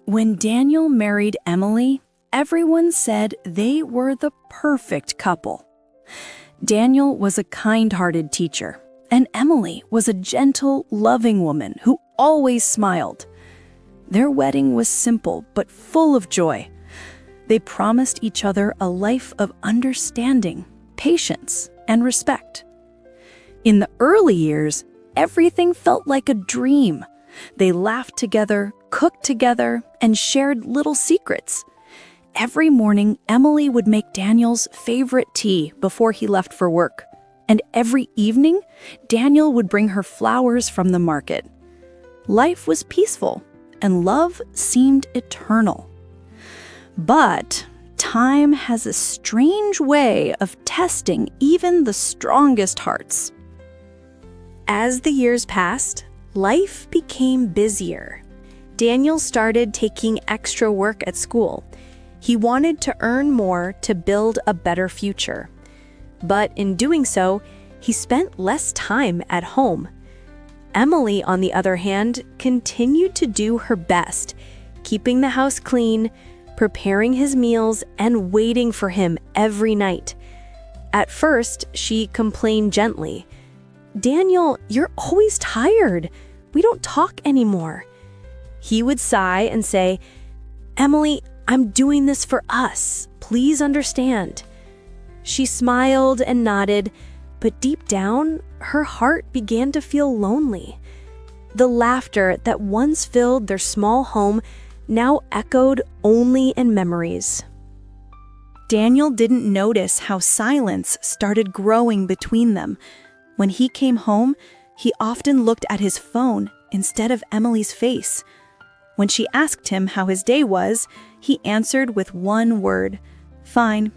When Daniel married Emily, everyone said they were the perfect couple. Daniel was a kind-hearted teacher, and Emily was a gentle, loving woman who always smiled. Their wedding was simple but full of joy. They promised each other a life of understanding, patience, and respect. In the early years, everything felt like a dream. They laughed together, cooked together, and shared little secrets. Every morning, Emily would make Daniel's favorite tea before he left for work. And every evening, Daniel would bring her flowers from the market. Life was peaceful, and love seemed eternal. But time has a strange way of testing even the strongest hearts. As the years passed, life became busier. Daniel started taking extra work at school. He wanted to earn more to build a better future. But in doing so, he spent less time at home. Emily, on the other hand, continued to do her best, keeping the house clean, preparing his meals, and waiting for him every night. At first, she complained gently, "Daniel, you're always tired. We don't talk anymore." He would sigh and say, "Emily, I'm doing this for us. Please understand." She smiled and nodded, but deep down, her heart began to feel lonely. The laughter that once filled their small home now echoed only in memories. Daniel didn't notice how silence started growing between them. When he came home, he often looked at his phone instead of Emily's face. When she asked him how his day was, he answered with one word, "Fine."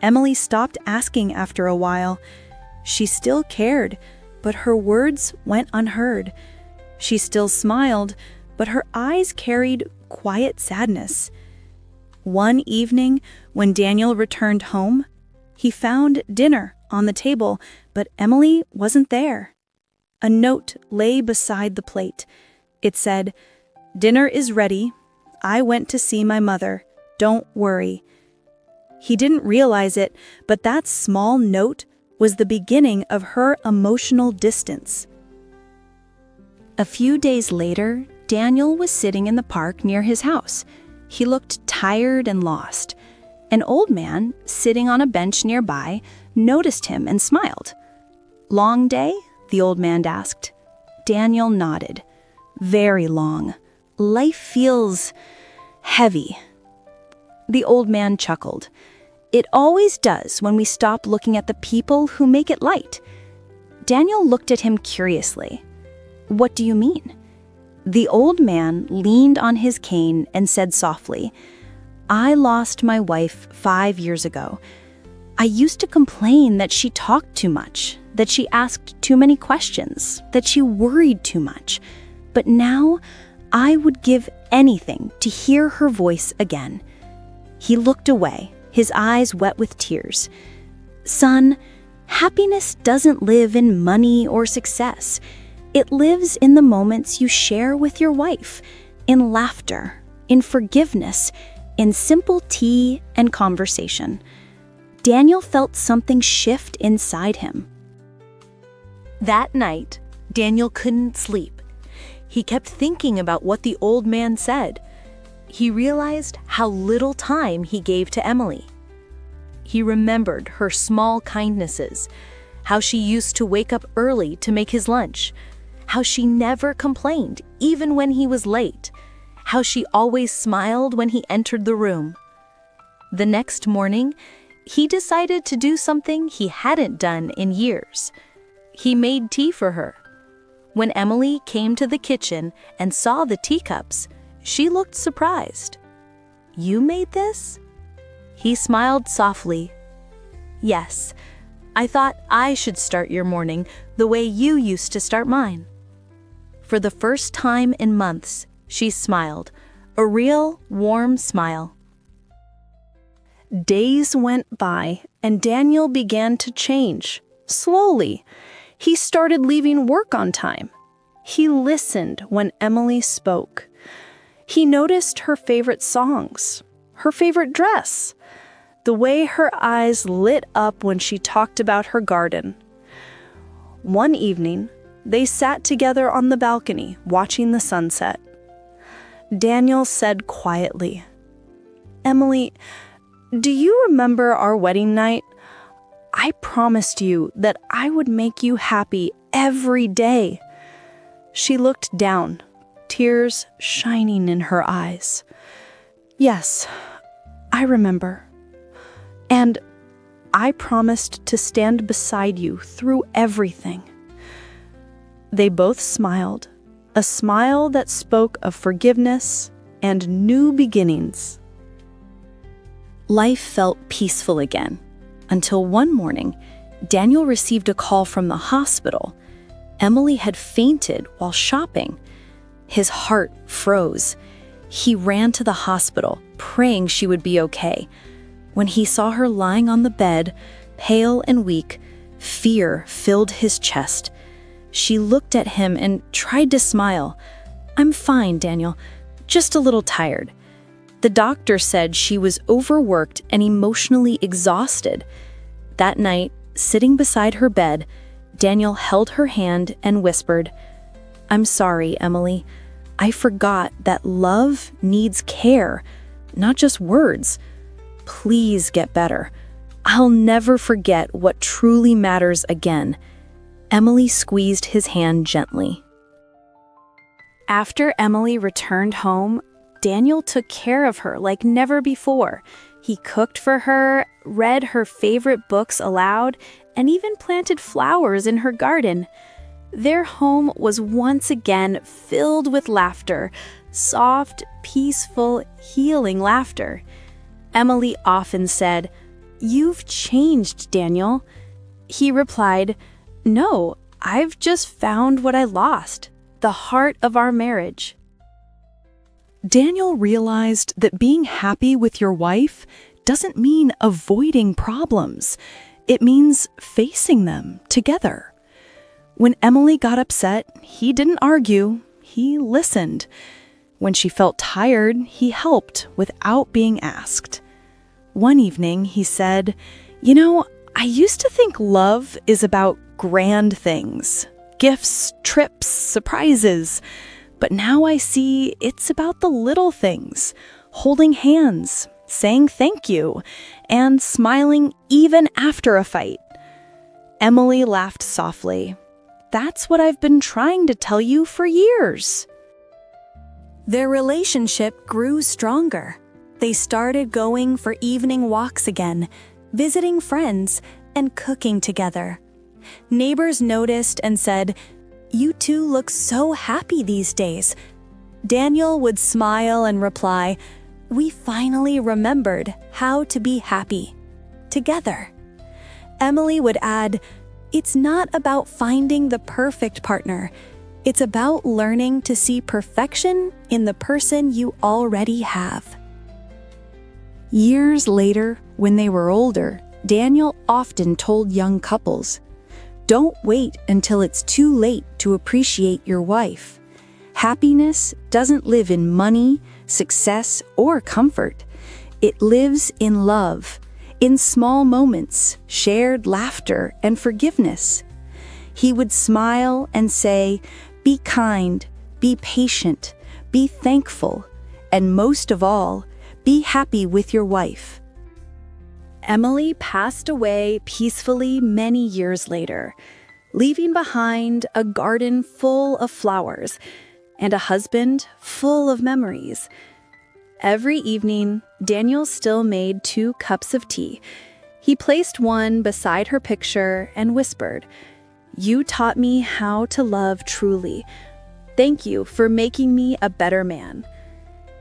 Emily stopped asking after a while. She still cared, but her words went unheard. She still smiled, but her eyes carried quiet sadness. One evening, when Daniel returned home, he found dinner on the table, but Emily wasn't there. A note lay beside the plate. It said, "Dinner is ready. I went to see my mother. Don't worry." He didn't realize it, but that small note was the beginning of her emotional distance. A few days later, Daniel was sitting in the park near his house. He looked tired and lost. An old man, sitting on a bench nearby, noticed him and smiled. "Long day?" the old man asked. Daniel nodded. "Very long. Life feels heavy." The old man chuckled. "It always does when we stop looking at the people who make it light." Daniel looked at him curiously. "What do you mean?" The old man leaned on his cane and said softly, "I lost my wife 5 years ago. I used to complain that she talked too much, that she asked too many questions, that she worried too much. But now, I would give anything to hear her voice again." He looked away, his eyes wet with tears. "Son, happiness doesn't live in money or success. It lives in the moments you share with your wife, in laughter, in forgiveness, in simple tea and conversation." Daniel felt something shift inside him. That night, Daniel couldn't sleep. He kept thinking about what the old man said. He realized how little time he gave to Emily. He remembered her small kindnesses, how she used to wake up early to make his lunch, how she never complained even when he was late, how she always smiled when he entered the room. The next morning, he decided to do something he hadn't done in years. He made tea for her. When Emily came to the kitchen and saw the teacups, she looked surprised. "You made this?" He smiled softly. "Yes, I thought I should start your morning the way you used to start mine." For the first time in months, she smiled, a real, warm smile. Days went by, and Daniel began to change, slowly. He started leaving work on time. He listened when Emily spoke. He noticed her favorite songs, her favorite dress, the way her eyes lit up when she talked about her garden. One evening, they sat together on the balcony, watching the sunset. Daniel said quietly, "Emily, do you remember our wedding night? I promised you that I would make you happy every day." She looked down, tears shining in her eyes. "Yes, I remember. And I promised to stand beside you through everything." They both smiled, a smile that spoke of forgiveness and new beginnings. Life felt peaceful again, until one morning, Daniel received a call from the hospital. Emily had fainted while shopping. His heart froze. He ran to the hospital, praying she would be okay. When he saw her lying on the bed, pale and weak, fear filled his chest. She looked at him and tried to smile. "I'm fine, Daniel, just a little tired." The doctor said she was overworked and emotionally exhausted. That night, sitting beside her bed, Daniel held her hand and whispered, "I'm sorry, Emily. I forgot that love needs care, not just words. Please get better. I'll never forget what truly matters again." Emily squeezed his hand gently. After Emily returned home, Daniel took care of her like never before. He cooked for her, read her favorite books aloud, and even planted flowers in her garden. Their home was once again filled with laughter, soft, peaceful, healing laughter. Emily often said, "You've changed, Daniel." He replied, "No, I've just found what I lost, the heart of our marriage." Daniel realized that being happy with your wife doesn't mean avoiding problems. It means facing them together. When Emily got upset, he didn't argue, he listened. When she felt tired, he helped without being asked. One evening, he said, I used to think love is about grand things, gifts, trips, surprises. But now I see it's about the little things, holding hands, saying thank you, and smiling even after a fight." Emily laughed softly. "That's what I've been trying to tell you for years." Their relationship grew stronger. They started going for evening walks again, visiting friends, and cooking together. Neighbors noticed and said, "You two look so happy these days." Daniel would smile and reply, "We finally remembered how to be happy together." Emily would add, "It's not about finding the perfect partner. It's about learning to see perfection in the person you already have." Years later, when they were older, Daniel often told young couples, "Don't wait until it's too late to appreciate your wife. Happiness doesn't live in money, success, or comfort. It lives in love, in small moments, shared laughter, and forgiveness." He would smile and say, "Be kind, be patient, be thankful, and most of all, be happy with your wife." Emily passed away peacefully many years later, leaving behind a garden full of flowers and a husband full of memories. Every evening, Daniel still made 2 cups of tea. He placed one beside her picture and whispered, "You taught me how to love truly. Thank you for making me a better man."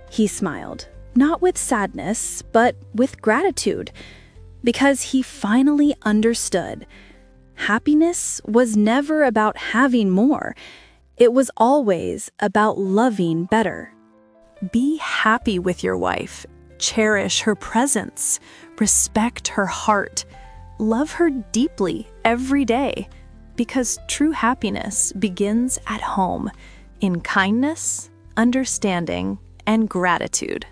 He smiled, not with sadness, but with gratitude, because he finally understood. Happiness was never about having more. It was always about loving better. Be happy with your wife. Cherish her presence. Respect her heart. Love her deeply every day, because true happiness begins at home, in kindness, understanding, and gratitude.